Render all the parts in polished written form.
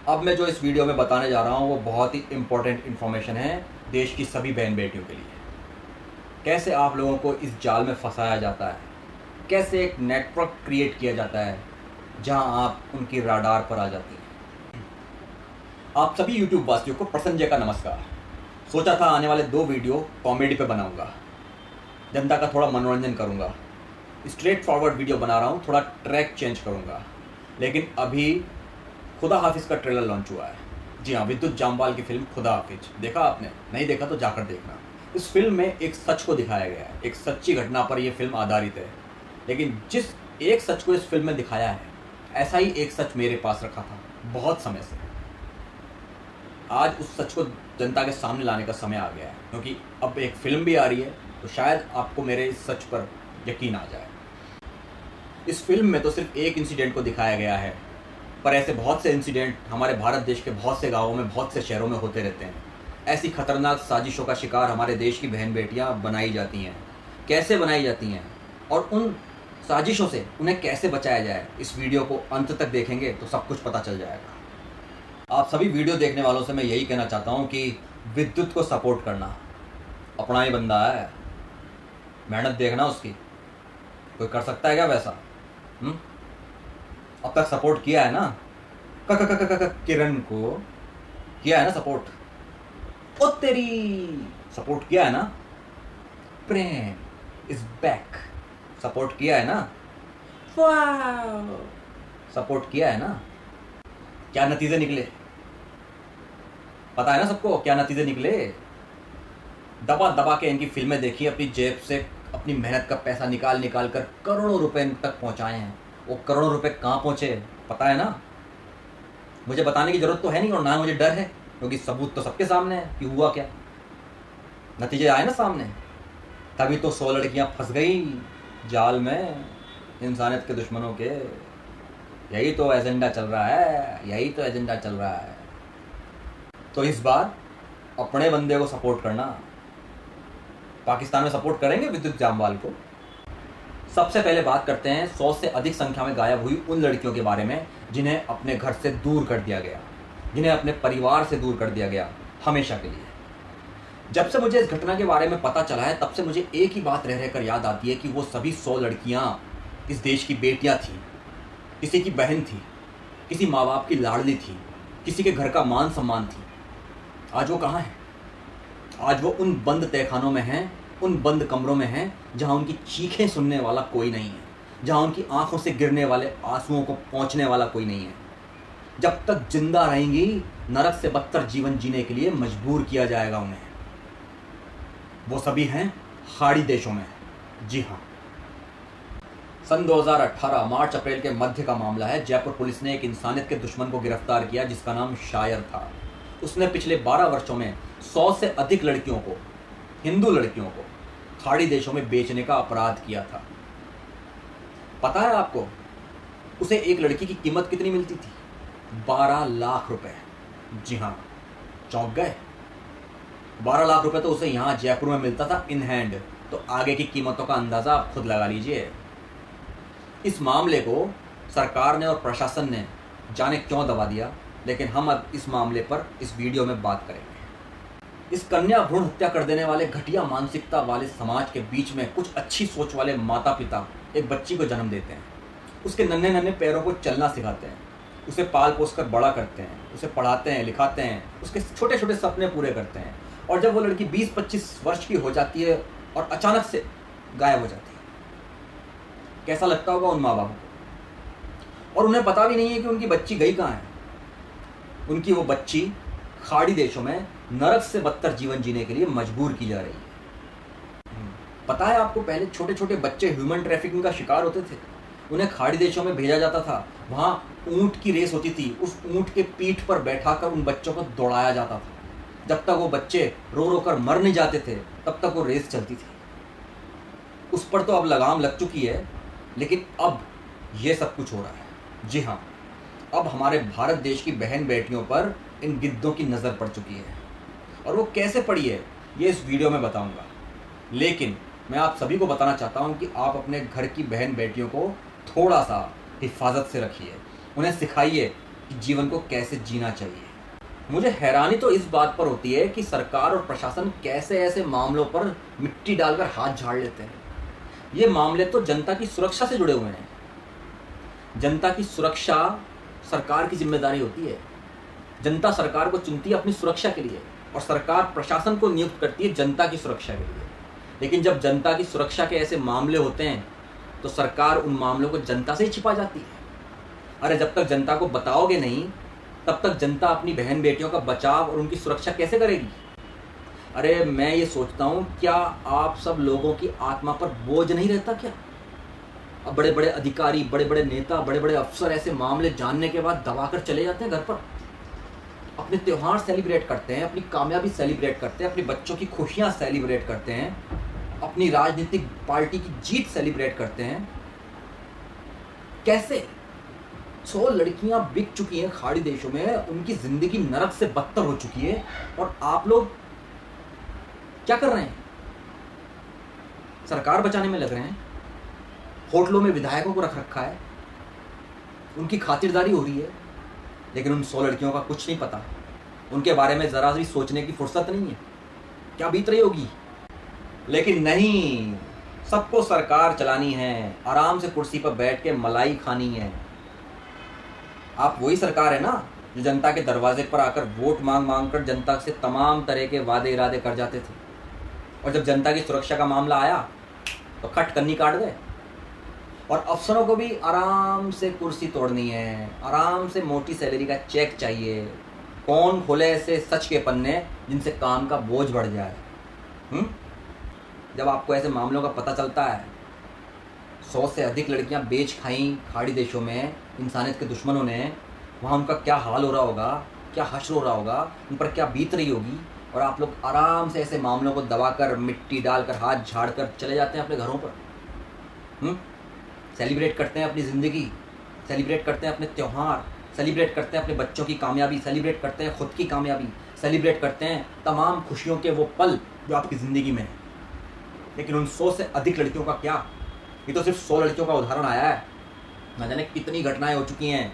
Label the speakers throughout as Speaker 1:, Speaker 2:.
Speaker 1: अब मैं जो इस वीडियो में बताने जा रहा हूँ वो बहुत ही इम्पोर्टेंट इन्फॉर्मेशन है देश की सभी बहन बेटियों के लिए। कैसे आप लोगों को इस जाल में फंसाया जाता है, कैसे एक नेटवर्क क्रिएट किया जाता है जहां आप उनकी राडार पर आ जाती हैं। आप सभी यूट्यूब वासियों को प्रसंजय का नमस्कार। सोचा था आने वाले 2 वीडियो कॉमेडी पे बनाऊंगा, जनता का थोड़ा मनोरंजन करूंगा, स्ट्रेट फॉरवर्ड वीडियो बना रहा हूँ, थोड़ा ट्रैक चेंज करूंगा। लेकिन अभी खुदा हाफिज का ट्रेलर लॉन्च हुआ है। जी हाँ, विद्युत जामवाल की फिल्म खुदा हाफिज। देखा आपने? नहीं देखा तो जाकर देखना। इस फिल्म में एक सच को दिखाया गया है, एक सच्ची घटना पर यह फिल्म आधारित है। लेकिन जिस एक सच को इस फिल्म में दिखाया है, ऐसा ही एक सच मेरे पास रखा था बहुत समय से। आज उस सच को जनता के सामने लाने का समय आ गया है, क्योंकि अब एक फिल्म भी आ रही है, तो शायद आपको मेरे इस सच पर यकीन आ जाए। इस फिल्म में तो सिर्फ एक इंसिडेंट को दिखाया गया है, पर ऐसे बहुत से इंसिडेंट हमारे भारत देश के बहुत से गांवों में, बहुत से शहरों में होते रहते हैं। ऐसी खतरनाक साजिशों का शिकार हमारे देश की बहन बेटियां बनाई जाती हैं। कैसे बनाई जाती हैं और उन साजिशों से उन्हें कैसे बचाया जाए, इस वीडियो को अंत तक देखेंगे तो सब कुछ पता चल जाएगा। आप सभी वीडियो देखने वालों से मैं यही कहना चाहता हूँ कि विद्युत को सपोर्ट करना। अपना ही बंदा है, मेहनत देखना उसकी। कोई कर सकता है क्या वैसा? अब तक सपोर्ट किया है ना? किरण को किया है ना सपोर्ट? ओ तेरी सपोर्ट किया है ना? प्रेम इज बैक सपोर्ट किया है ना? वाव सपोर्ट किया है ना? क्या नतीजे निकले पता है ना सबको? क्या नतीजे निकले? दबा दबा के इनकी फिल्में देखी, अपनी जेब से अपनी मेहनत का पैसा निकाल निकाल कर करोड़ों रुपए इन तक पहुंचाए हैं। वो करोड़ों रुपए कहाँ पहुंचे पता है ना? मुझे बताने की जरूरत तो है नहीं, और ना मुझे डर है, क्योंकि सबूत तो सबके सामने है कि हुआ क्या। नतीजे आए ना सामने, तभी तो 100 लड़कियां फंस गई जाल में इंसानियत के दुश्मनों के। यही तो एजेंडा चल रहा है, यही तो एजेंडा चल रहा है। तो इस बार अपने बंदे को सपोर्ट करना। पाकिस्तान में सपोर्ट करेंगे विद्युत जामवाल को। सबसे पहले बात करते हैं 100 से अधिक संख्या में गायब हुई उन लड़कियों के बारे में जिन्हें अपने घर से दूर कर दिया गया, जिन्हें अपने परिवार से दूर कर दिया गया हमेशा के लिए। जब से मुझे इस घटना के बारे में पता चला है, तब से मुझे एक ही बात रह रहकर याद आती है कि वो सभी 100 लड़कियां इस देश की बेटियां थीं, किसी की बहन थी, किसी माँ बाप की लाडली थी, किसी के घर का मान सम्मान थी। आज वो कहाँ है? आज वो उन बंद तहखानों में हैं, उन बंद कमरों में हैं जहां उनकी चीखें सुनने वाला कोई नहीं है, जहां उनकी आंखों से गिरने वाले आंसुओं को पहुंचने वाला कोई नहीं है। जब तक जिंदा रहेंगी, नरक से बदतर जीवन जीने के लिए मजबूर किया जाएगा उन्हें। वो सभी हैं खाड़ी देशों में। जी हाँ, सन 2018 मार्च अप्रैल के मध्य का मामला है। जयपुर पुलिस ने एक इंसानियत के दुश्मन को गिरफ्तार किया जिसका नाम शायर था। उसने पिछले 12 वर्षों में 100 से अधिक लड़कियों को, हिंदू लड़कियों को, खाड़ी देशों में बेचने का अपराध किया था। पता है आपको उसे एक लड़की की कीमत कितनी मिलती थी? 12 लाख रुपए। जी हाँ, चौंक गए? 12 लाख रुपए तो उसे यहाँ जयपुर में मिलता था इन हैंड। तो आगे की कीमतों का अंदाजा आप खुद लगा लीजिए। इस मामले को सरकार ने और प्रशासन ने जाने क्यों दबा दिया, लेकिन हम अब इस मामले पर इस वीडियो में बात करेंगे। इस कन्या भ्रूण हत्या कर देने वाले घटिया मानसिकता वाले समाज के बीच में कुछ अच्छी सोच वाले माता पिता एक बच्ची को जन्म देते हैं, उसके नन्हे नन्हे पैरों को चलना सिखाते हैं, उसे पाल पोस कर बड़ा करते हैं, उसे पढ़ाते हैं, लिखाते हैं, उसके छोटे छोटे सपने पूरे करते हैं। और जब वो लड़की 20-25 वर्ष की हो जाती है और अचानक से गायब हो जाती है, कैसा लगता होगा उन माँ बापों को? और उन्हें पता भी नहीं है कि उनकी बच्ची गई कहाँ है। उनकी वो बच्ची खाड़ी देशों में नरक से बदतर जीवन जीने के लिए मजबूर की जा रही है। पता है आपको, पहले छोटे छोटे बच्चे ह्यूमन ट्रैफिकिंग का शिकार होते थे। उन्हें खाड़ी देशों में भेजा जाता था। वहाँ ऊंट की रेस होती थी, उस ऊंट के पीठ पर बैठाकर उन बच्चों को दौड़ाया जाता था। जब तक वो बच्चे रो रो कर मर नहीं जाते थे, तब तक वो रेस चलती थी। उस पर तो अब लगाम लग चुकी है, लेकिन अब ये सब कुछ हो रहा है। जी हाँ, अब हमारे भारत देश की बहन बेटियों पर इन गिद्धों की नज़र पड़ चुकी है। और वो कैसे पड़ी है ये इस वीडियो में बताऊंगा। लेकिन मैं आप सभी को बताना चाहता हूं कि आप अपने घर की बहन बेटियों को थोड़ा सा हिफाजत से रखिए। उन्हें सिखाइए कि जीवन को कैसे जीना चाहिए। मुझे हैरानी तो इस बात पर होती है कि सरकार और प्रशासन कैसे ऐसे मामलों पर मिट्टी डालकर हाथ झाड़ लेते हैं। ये मामले तो जनता की सुरक्षा से जुड़े हुए हैं। जनता की सुरक्षा सरकार की जिम्मेदारी होती है। जनता सरकार को चुनती है अपनी सुरक्षा के लिए और सरकार प्रशासन को नियुक्त करती है जनता की सुरक्षा के लिए। लेकिन जब जनता की सुरक्षा के ऐसे मामले होते हैं तो सरकार उन मामलों को जनता से ही छिपा जाती है। अरे जब तक जनता को बताओगे नहीं तब तक जनता अपनी बहन बेटियों का बचाव और उनकी सुरक्षा कैसे करेगी। अरे मैं ये सोचता हूँ, क्या आप सब लोगों की आत्मा पर बोझ नहीं रहता क्या? अब बड़े बड़े अधिकारी, बड़े बड़े नेता, बड़े बड़े अफसर ऐसे मामले जानने के बाद दबाकर चले जाते हैं घर पर। अपने त्यौहार सेलिब्रेट करते हैं, अपनी कामयाबी सेलिब्रेट करते हैं, अपने बच्चों की खुशियाँ सेलिब्रेट करते हैं, अपनी राजनीतिक पार्टी की जीत सेलिब्रेट करते हैं। कैसे? 100 लड़कियां बिक चुकी हैं खाड़ी देशों में, उनकी जिंदगी नरक से बदतर हो चुकी है और आप लोग क्या कर रहे हैं? सरकार बचाने में लग रहे हैं। होटलों में विधायकों को रख रखा है, उनकी खातिरदारी हो रही है, लेकिन उन 100 लड़कियों का कुछ नहीं पता। उनके बारे में जरा भी सोचने की फुर्सत नहीं है, क्या बीत रही होगी। लेकिन नहीं, सबको सरकार चलानी है, आराम से कुर्सी पर बैठ के मलाई खानी है। आप वही सरकार है ना जो जनता के दरवाजे पर आकर वोट मांग मांग कर जनता से तमाम तरह के वादे इरादे कर जाते थे, और जब जनता की सुरक्षा का मामला आया तो खट कन्नी काट गए। और अफसरों को भी आराम से कुर्सी तोड़नी है, आराम से मोटी सैलरी का चेक चाहिए। कौन खोले ऐसे सच के पन्ने जिनसे काम का बोझ बढ़ जाए? जब आपको ऐसे मामलों का पता चलता है, 100 से अधिक लड़कियां बेच खाई खाड़ी देशों में इंसानियत के दुश्मनों ने, वहाँ उनका क्या हाल हो रहा होगा, क्या हश्र हो रहा होगा, उन पर क्या बीत रही होगी, और आप लोग आराम से ऐसे मामलों को दबाकर, मिट्टी डालकर, हाथ झाड़ कर चले जाते हैं अपने घरों पर। सेलिब्रेट करते हैं अपनी ज़िंदगी, सेलिब्रेट करते हैं अपने त्यौहार, सेलिब्रेट करते हैं अपने बच्चों की कामयाबी, सेलिब्रेट करते हैं खुद की कामयाबी, सेलिब्रेट करते हैं तमाम खुशियों के वो पल जो आपकी ज़िंदगी में है। लेकिन उन 100 से अधिक लड़कियों का क्या? ये तो सिर्फ 100 लड़कियों का उदाहरण आया है, न जाने कितनी घटनाएं हो चुकी हैं।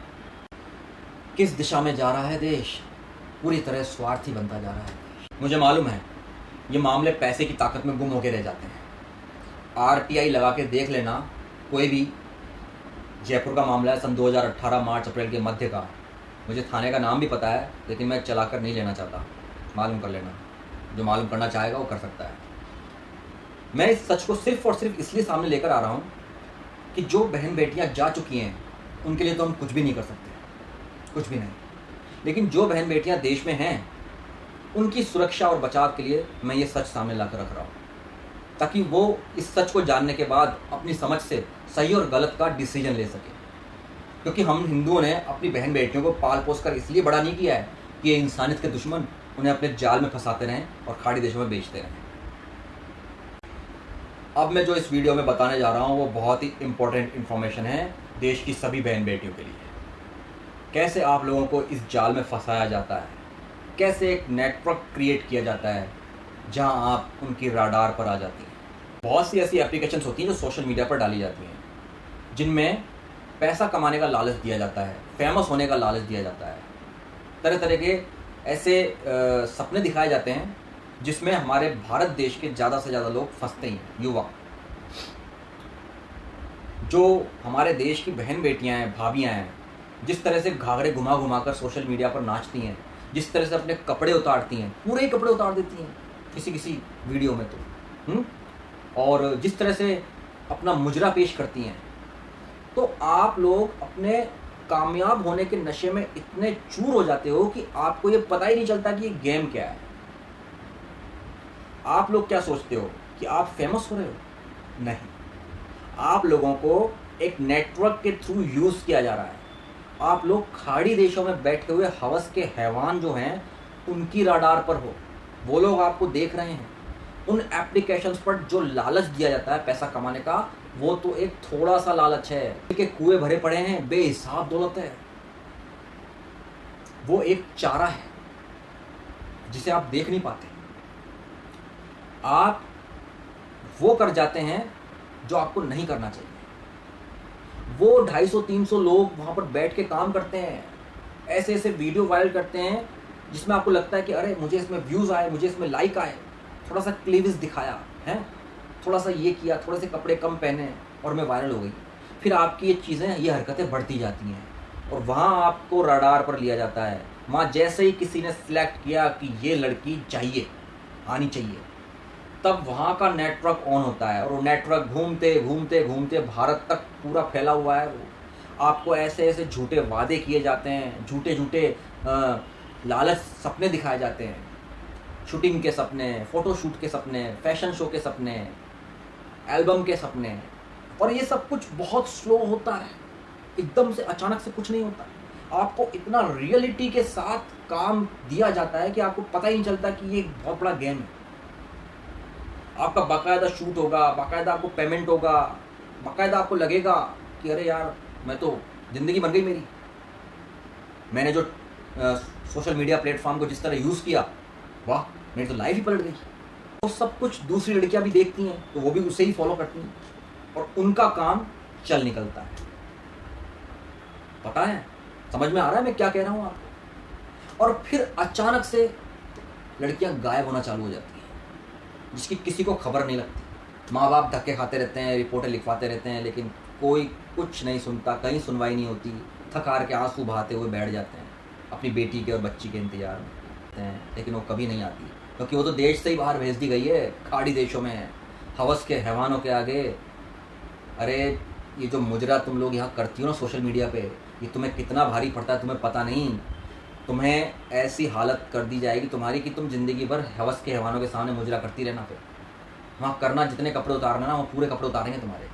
Speaker 1: किस दिशा में जा रहा है देश? पूरी तरह स्वार्थी बनता जा रहा है। मुझे मालूम है ये मामले पैसे की ताकत में गुम होकर रह जाते हैं। आरटीआई लगा के देख लेना, कोई भी। जयपुर का मामला है सन 2018 मार्च अप्रैल के मध्य का। मुझे थाने का नाम भी पता है, लेकिन मैं चलाकर नहीं लेना चाहता। मालूम कर लेना, जो मालूम करना चाहेगा वो कर सकता है। मैं इस सच को सिर्फ और सिर्फ इसलिए सामने लेकर आ रहा हूँ कि जो बहन बेटियाँ जा चुकी हैं उनके लिए तो हम कुछ भी नहीं कर सकते, कुछ भी नहीं। लेकिन जो बहन बेटियाँ देश में हैं उनकी सुरक्षा और बचाव के लिए मैं ये सच सामने ला कर रख रहा हूँ, ताकि वो इस सच को जानने के बाद अपनी समझ से सही और गलत का डिसीजन ले सके। क्योंकि हम हिंदुओं ने अपनी बहन बेटियों को पाल पोस कर इसलिए बड़ा नहीं किया है कि ये इंसानियत के दुश्मन उन्हें अपने जाल में फंसाते रहें और खाड़ी देशों में बेचते रहें। अब मैं जो इस वीडियो में बताने जा रहा हूँ वो बहुत ही इम्पोर्टेंट इन्फॉर्मेशन है देश की सभी बहन बेटियों के लिए। कैसे आप लोगों को इस जाल में फंसाया जाता है, कैसे एक नेटवर्क क्रिएट किया जाता है जहाँ आप उनकी राडार पर आ जाती हैं। बहुत सी ऐसी एप्लीकेशंस होती हैं जो सोशल मीडिया पर डाली जाती हैं, जिनमें पैसा कमाने का लालच दिया जाता है, फेमस होने का लालच दिया जाता है। तरह तरह के ऐसे सपने दिखाए जाते हैं जिसमें हमारे भारत देश के ज़्यादा से ज़्यादा लोग फंसते हैं, युवा। जो हमारे देश की बहन बेटियां हैं, भाभियां हैं, जिस तरह से घाघरे घुमा घुमा कर सोशल मीडिया पर नाचती हैं, जिस तरह से अपने कपड़े उतारती हैं, पूरे ही कपड़े उतार देती हैं किसी किसी वीडियो में तो, और जिस तरह से अपना मुजरा पेश करती हैं, तो आप लोग अपने कामयाब होने के नशे में इतने चूर हो जाते हो कि आपको ये पता ही नहीं चलता कि ये गेम क्या है। आप लोग क्या सोचते हो कि आप फेमस हो रहे हो? नहीं, आप लोगों को एक नेटवर्क के थ्रू यूज़ किया जा रहा है। आप लोग खाड़ी देशों में बैठे हुए हवस के हैवान जो हैं उनकी राडार पर हो। वो लोग आपको देख रहे हैं। उन एप्लीकेशंस पर जो लालच दिया जाता है पैसा कमाने का, वो तो एक थोड़ा सा लालच है कि कुएं भरे पड़े हैं, बेहिसाब दौलत है। वो एक चारा है जिसे आप देख नहीं पाते। आप वो कर जाते हैं जो आपको नहीं करना चाहिए। वो 250-300 लोग वहाँ पर बैठ के काम करते हैं, ऐसे ऐसे वीडियो वायरल करते हैं जिसमें आपको लगता है कि अरे मुझे इसमें व्यूज़ आए, मुझे इसमें लाइक आए, थोड़ा सा क्लीविज दिखाया है, थोड़ा सा ये किया, थोड़े से कपड़े कम पहने और मैं वायरल हो गई। फिर आपकी ये चीज़ें, ये हरकतें बढ़ती जाती हैं और वहाँ आपको रडार पर लिया जाता है। वहाँ जैसे ही किसी ने सिलेक्ट किया कि ये लड़की चाहिए, आनी चाहिए, तब वहाँ का नेटवर्क ऑन होता है और वो नेटवर्क घूमते घूमते घूमते भारत तक पूरा फैला हुआ है। वो आपको ऐसे ऐसे झूठे वादे किए जाते हैं, झूठे झूठे लालच सपने दिखाए जाते हैं, शूटिंग के सपने, फ़ोटोशूट के सपने, फैशन शो के सपने, एल्बम के सपने। और ये सब कुछ बहुत स्लो होता है, एकदम से अचानक से कुछ नहीं होता। आपको इतना रियलिटी के साथ काम दिया जाता है कि आपको पता ही नहीं चलता कि ये एक बहुत बड़ा गेम है। आपका बाकायदा शूट होगा, बाकायदा आपको पेमेंट होगा, बाकायदा आपको लगेगा कि अरे यार मैं तो ज़िंदगी बन गई मेरी। मैंने जो सोशल मीडिया प्लेटफॉर्म को जिस तरह यूज़ किया, वाह मेरी तो लाइफ ही पलट गई। वो सब कुछ दूसरी लड़कियां भी देखती हैं तो वो भी उसे ही फॉलो करती हैं और उनका काम चल निकलता है। पता है, समझ में आ रहा है मैं क्या कह रहा हूँ आपको? और फिर अचानक से लड़कियां गायब होना चालू हो जाती हैं जिसकी किसी को खबर नहीं लगती। माँ बाप धक्के खाते रहते हैं, रिपोर्टें लिखवाते रहते हैं, लेकिन कोई कुछ नहीं सुनता, कहीं सुनवाई नहीं होती। थक हार के आंसू बहाते हुए बैठ जाते हैं अपनी बेटी के और बच्ची के इंतजार में, लेकिन वो कभी नहीं आती क्योंकि वो तो देश से ही बाहर भेज दी गई है, खाड़ी देशों में, हवस के हैवानों के आगे। अरे ये जो मुजरा तुम लोग यहाँ करती हो ना सोशल मीडिया पे, ये तुम्हें कितना भारी पड़ता है तुम्हें पता नहीं। तुम्हें ऐसी हालत कर दी जाएगी तुम्हारी कि तुम ज़िंदगी भर हवस के हैवानों के सामने मुजरा करती रहना। फिर वहाँ करना जितने कपड़े उतारना ना, वो पूरे कपड़े उतारेंगे तुम्हारे,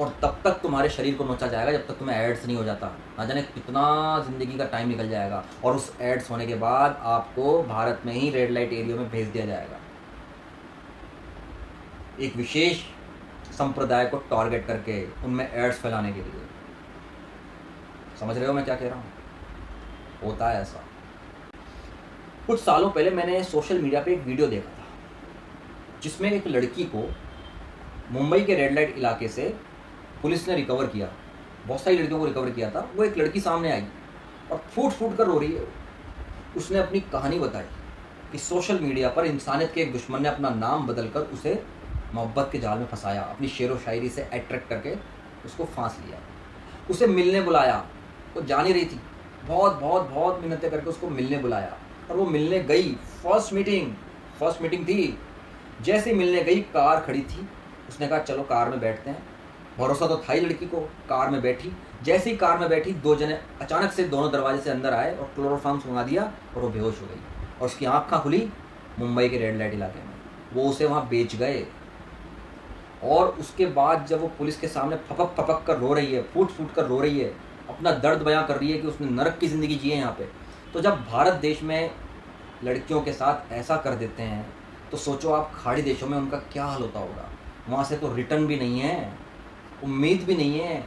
Speaker 1: और तब तक तुम्हारे शरीर को नोचा जाएगा जब तक तुम्हें एड्स नहीं हो जाता। ना जाने कितना ज़िंदगी का टाइम निकल जाएगा और उस एड्स होने के बाद आपको भारत में ही रेड लाइट एरिया में भेज दिया जाएगा, एक विशेष संप्रदाय को टारगेट करके उनमें एड्स फैलाने के लिए। समझ रहे हो मैं क्या कह रहा हूँ? होता है ऐसा। कुछ सालों पहले मैंने सोशल मीडिया पे एक वीडियो देखा था जिसमें एक लड़की को मुंबई के रेड लाइट इलाके से पुलिस ने रिकवर किया। बहुत सारी लड़कियों को रिकवर किया था। वो एक लड़की सामने आई और फूट फूट कर रो रही है। उसने अपनी कहानी बताई कि सोशल मीडिया पर इंसानियत के एक दुश्मन ने अपना नाम बदलकर उसे मोहब्बत के जाल में फंसाया, अपनी शेर व शायरी से अट्रैक्ट करके उसको फांस लिया, उसे मिलने बुलाया। वो जा नहीं रही थी, बहुत बहुत बहुत मिन्नतें करके उसको मिलने बुलाया और वो मिलने गई। फर्स्ट मीटिंग थी। जैसे ही मिलने गई, कार खड़ी थी, उसने कहा चलो कार में बैठते हैं। भरोसा तो था ही लड़की को। कार में बैठी। जैसे ही कार में बैठी, दो जने अचानक से दोनों दरवाजे से अंदर आए और क्लोरोफॉर्म सुंघा दिया और वो बेहोश हो गई और उसकी आँखें खुली मुंबई के रेड लाइट इलाके में। वो उसे वहाँ बेच गए। और उसके बाद जब वो पुलिस के सामने फपक फपक कर रो रही है, फूट फूट कर रो रही है, अपना दर्द बयां कर रही है कि उसने नरक की ज़िंदगी जी है यहाँ पे, तो जब भारत देश में लड़कियों के साथ ऐसा कर देते हैं तो सोचो आप खाड़ी देशों में उनका क्या हाल होता होगा। वहाँ से तो रिटर्न भी नहीं है, उम्मीद भी नहीं है।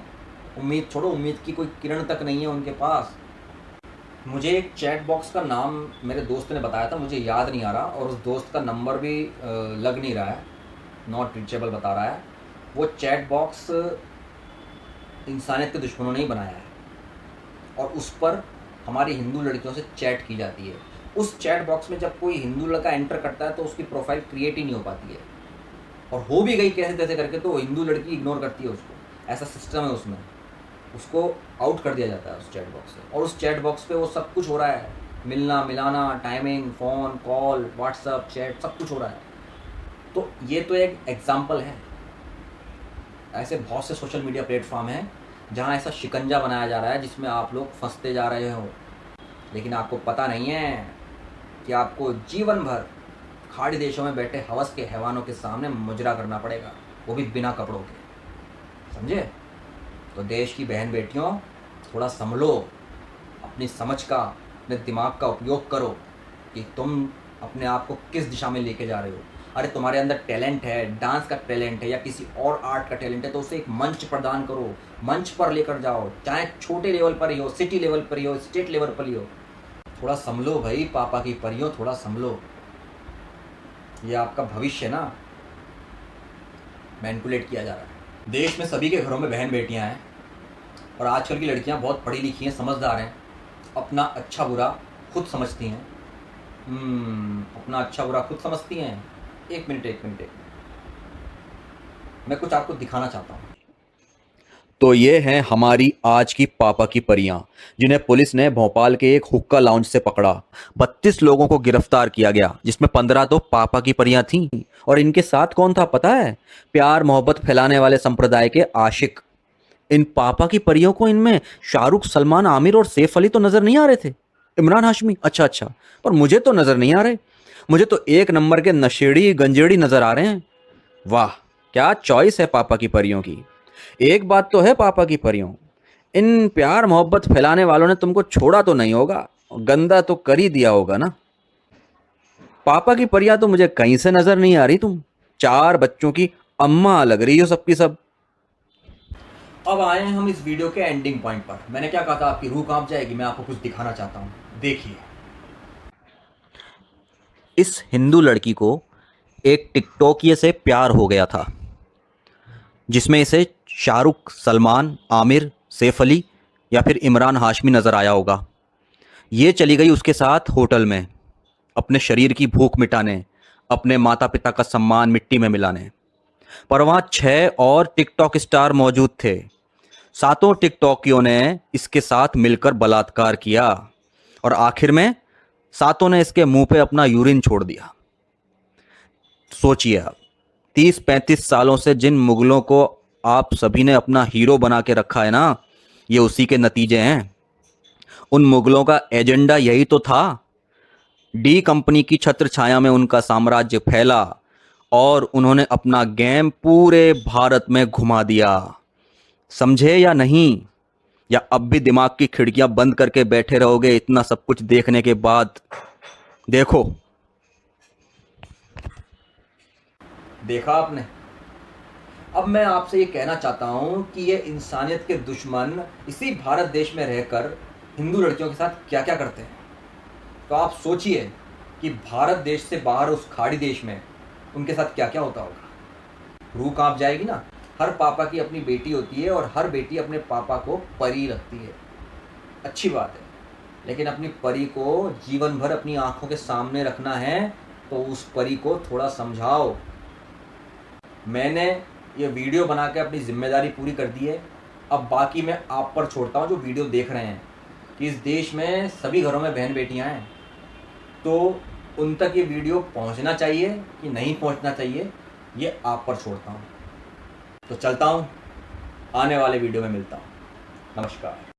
Speaker 1: उम्मीद छोड़ो, उम्मीद की कोई किरण तक नहीं है उनके पास। मुझे एक चैट बॉक्स का नाम मेरे दोस्त ने बताया था, मुझे याद नहीं आ रहा, और उस दोस्त का नंबर भी लग नहीं रहा है, नॉट रीचेबल बता रहा है। वो चैट बॉक्स इंसानियत के दुश्मनों ने ही बनाया है और उस पर हमारी हिंदू लड़कियों से चैट की जाती है। उस चैट बॉक्स में जब कोई हिंदू लड़का एंटर करता है तो उसकी प्रोफाइल क्रिएट ही नहीं हो पाती है, और हो भी गई कैसे तैसे करके तो हिंदू लड़की इग्नोर करती है उसको। ऐसा सिस्टम है उसमें, उसको आउट कर दिया जाता है उस चैट बॉक्स से। और उस चैट बॉक्स पे वो सब कुछ हो रहा है, मिलना मिलाना, timing, phone call, WhatsApp chat, सब कुछ हो रहा है। तो ये तो एक एग्जाम्पल है। ऐसे बहुत से सोशल मीडिया प्लेटफॉर्म हैं जहाँ ऐसा शिकंजा बनाया जा रहा है जिसमें आप लोग फंसते जा रहे हो, लेकिन आपको पता नहीं है कि आपको जीवन भर खाड़ी देशों में बैठे हवस के हैवानों के सामने मुजरा करना पड़ेगा, वो भी बिना कपड़ों के। समझे? तो देश की बहन बेटियों, थोड़ा संभलो, अपनी समझ का, अपने दिमाग का उपयोग करो कि तुम अपने आप को किस दिशा में लेके जा रहे हो। अरे तुम्हारे अंदर टैलेंट है, डांस का टैलेंट है या किसी और आर्ट का टैलेंट है, तो उसे एक मंच प्रदान करो, मंच पर लेकर जाओ, चाहे छोटे लेवल पर ही हो, सिटी लेवल पर ही हो, स्टेट लेवल पर ही हो। थोड़ा संभलो भाई, पापा की परियों, थोड़ा संभलो। ये आपका भविष्य ना मैनिपुलेट किया जा रहा है। देश में सभी के घरों में बहन बेटियां हैं और आजकल की लड़कियां बहुत पढ़ी लिखी हैं, समझदार हैं, अपना अच्छा बुरा खुद समझती हैं। अपना अच्छा बुरा खुद समझती हैं। एक मिनट एक मिनट एक मिनट, मैं कुछ आपको दिखाना चाहता हूँ। तो ये हैं हमारी आज की पापा की परियां, जिन्हें पुलिस ने भोपाल के एक हुक्का लाउंज से पकड़ा। 32 लोगों को गिरफ्तार किया गया, जिसमें 15 तो पापा की परियां थीं। और इनके साथ कौन था पता है? प्यार मोहब्बत फैलाने वाले संप्रदाय के आशिक। इन पापा की परियों को इनमें शाहरुख, सलमान, आमिर और सैफ अली तो नजर नहीं आ रहे थे। इमरान हाशमी, अच्छा अच्छा, पर मुझे तो नजर नहीं आ रहे। मुझे तो एक नंबर के नशेड़ी गंजेड़ी नजर आ रहे हैं। वाह, क्या चॉइस है पापा की परियों की। एक बात तो है पापा की परियों, इन प्यार मोहब्बत फैलाने वालों ने तुमको छोड़ा तो नहीं होगा, गंदा तो कर ही दिया होगा ना। पापा की परियां तो मुझे कहीं से नजर नहीं आ रही। तुम 4 बच्चों की अम्मा लग रही हो सबकी सब। अब आए हैं हम इस वीडियो के एंडिंग पॉइंट पर। मैंने क्या कहा था, आपकी रूह कांप जाएगी। मैं आपको कुछ दिखाना चाहता हूं, देखिए। इस हिंदू लड़की को एक टिकटॉकिये से प्यार हो गया था, जिसमें इसे शाहरुख, सलमान, आमिर, सैफ अली या फिर इमरान हाशमी नजर आया होगा। ये चली गई उसके साथ होटल में, अपने शरीर की भूख मिटाने, अपने माता पिता का सम्मान मिट्टी में मिलाने। पर वहां 6 और टिकटॉक स्टार मौजूद थे। सातों टिकटॉकियों ने इसके साथ मिलकर बलात्कार किया, और आखिर में सातों ने इसके मुंह पे अपना यूरिन छोड़ दिया। सोचिए आप, 30-35 सालों से जिन मुगलों को आप सभी ने अपना हीरो बना के रखा है ना, ये उसी के नतीजे हैं। उन मुगलों का एजेंडा यही तो था। डी कंपनी की छत्र छाया में उनका साम्राज्य फैला, और उन्होंने अपना गेम पूरे भारत में घुमा दिया। समझे या नहीं? या अब भी दिमाग की खिड़कियां बंद करके बैठे रहोगे इतना सब कुछ देखने के बाद? देखो, देखा आपने? अब मैं आपसे ये कहना चाहता हूं कि ये इंसानियत के दुश्मन इसी भारत देश में रहकर हिंदू लड़कियों के साथ क्या क्या करते हैं। तो आप सोचिए कि भारत देश से बाहर उस खाड़ी देश में उनके साथ क्या क्या होता होगा। रूह कांप जाएगी ना। हर पापा की अपनी बेटी होती है, और हर बेटी अपने पापा को परी रखती है। अच्छी बात है, लेकिन अपनी परी को जीवन भर अपनी आंखों के सामने रखना है, तो उस परी को थोड़ा समझाओ। मैंने ये वीडियो बना के अपनी जिम्मेदारी पूरी कर दी है। अब बाकी मैं आप पर छोड़ता हूँ जो वीडियो देख रहे हैं, कि इस देश में सभी घरों में बहन बेटियां हैं, तो उन तक ये वीडियो पहुंचना चाहिए कि नहीं पहुंचना चाहिए, ये आप पर छोड़ता हूँ। तो चलता हूँ, आने वाले वीडियो में मिलता हूँ। नमस्कार।